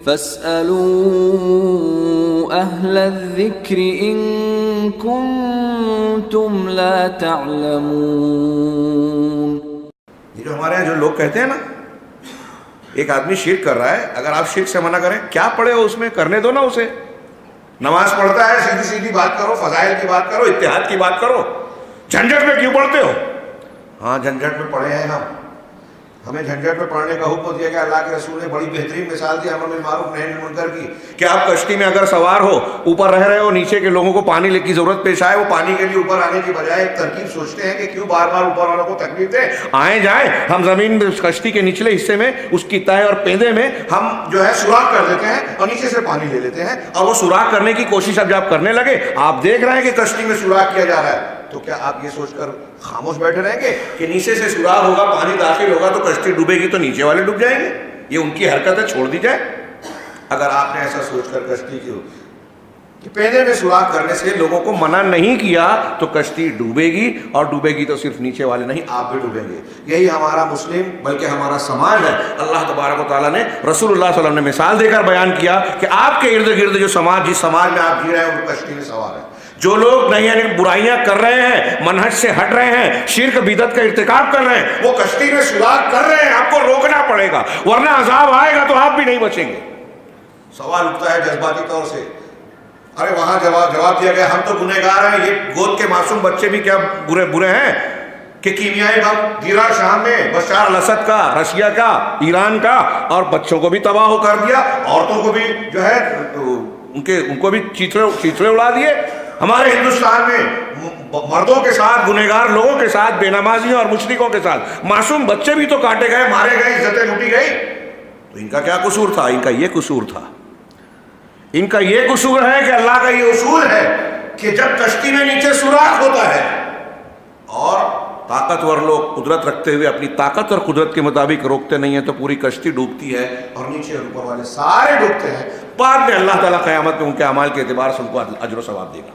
فاسألوا أهل الذكر إن كنتم لا تعلمون. یہ جو ہمارے یہاں جو لوگ کہتے ہیں نا ایک آدمی شرک کر رہا ہے، اگر آپ شرک سے منع کریں کیا پڑے ہو اس میں، کرنے دو نا اسے. نماز پڑھتا ہے سیدھی سیدھی بات کرو، فضائل کی بات کرو، اتحاد کی بات کرو، جھنجھٹ میں کیوں پڑھتے ہو؟ ہاں جھنجھٹ میں پڑھے ہیں ہمیں جھنجھٹ میں پڑھنے کا حکم دیا گیا. اللہ کے رسول نے بڑی بہترین مثال دی امر بالمعروف نہی عن المنکر کی کہ آپ کشتی میں اگر سوار ہو، اوپر رہ رہے ہو، نیچے کے لوگوں کو پانی کی ضرورت پیش آئے، وہ پانی کے لیے اوپر آنے کی بجائے ایک ترکیب سوچتے ہیں کہ کیوں بار بار اوپر والوں کو تکلیف دیں، آئیں جائیں ہم زمین کشتی کے نچلے حصے میں اس کی تہہ اور پیندے میں ہم جو ہے سوراخ کر دیتے ہیں اور نیچے سے پانی لے لیتے ہیں. اور وہ سوراخ کرنے کی کوشش اب جب کرنے لگے، آپ دیکھ رہے ہیں کہ کشتی میں سوراخ کیا جا رہا ہے، تو کیا آپ یہ سوچ کر خاموش بیٹھے رہیں گے کہ نیچے سے سوراخ ہوگا، پانی داخل ہوگا تو کشتی ڈوبے گی تو نیچے والے ڈوب جائیں گے؟ یہ ان کی حرکتیں چھوڑ دی جائے. اگر آپ نے ایسا سوچ کر کشتی کی پیندے میں سوراخ کرنے سے لوگوں کو منع نہیں کیا تو کشتی ڈوبے گی، اور ڈوبے گی تو صرف نیچے والے نہیں، آپ بھی ڈوبیں گے. یہی ہمارا مسلم بلکہ ہمارا سماج ہے. اللہ تبارک و تعالیٰ نے، رسول اللہ صلی اللہ علیہ وسلم نے مثال دے کر بیان کیا کہ آپ کے ارد گرد جو سماج، جس سماج میں آپ جی رہے ہیں وہ کشتی میں سوار ہے. جو لوگ نہیں یعنی برائیاں کر رہے ہیں، منہج سے ہٹ رہے ہیں، شرک بدعت کا ارتکاب کر رہے ہیں، وہ کشتی میں سوراخ کر رہے ہیں. آپ کو روکنا پڑے گا ورنہ عذاب آئے گا تو آپ بھی نہیں بچیں گے. سوال اٹھتا ہے جذباتی طور سے، ارے وہاں جواب دیا گیا ہم تو گنہگار ہیں، یہ گود کے معصوم بچے بھی کیا برے ہیں کہ کیمیائی بم گرا شام میں، بشار الاسد کا، رشیا کا، ایران کا، اور بچوں کو بھی تباہ کر دیا، عورتوں کو بھی جو ہے ان کو بھی چیتڑے اڑا دیے. ہمارے ہندوستان میں مردوں کے ساتھ، گنہگار لوگوں کے ساتھ، بے نمازیوں اور مشرکوں کے ساتھ معصوم بچے بھی تو کاٹے گئے، مارے گئے، عزتیں لوٹی گئی. تو ان کا کیا قصور تھا؟ ان کا یہ قصور تھا، ان کا یہ قصور ہے کہ اللہ کا یہ اصول ہے کہ جب کشتی میں نیچے سوراخ ہوتا ہے اور طاقتور لوگ قدرت رکھتے ہوئے اپنی طاقت اور قدرت کے مطابق روکتے نہیں ہیں تو پوری کشتی ڈوبتی ہے اور نیچے اور اوپر والے سارے ڈوبتے ہیں. بعد میں اللہ تعالیٰ قیامت میں ان کے اعمال کے اعتبار سے ان کو اجر و ثواب دے گا.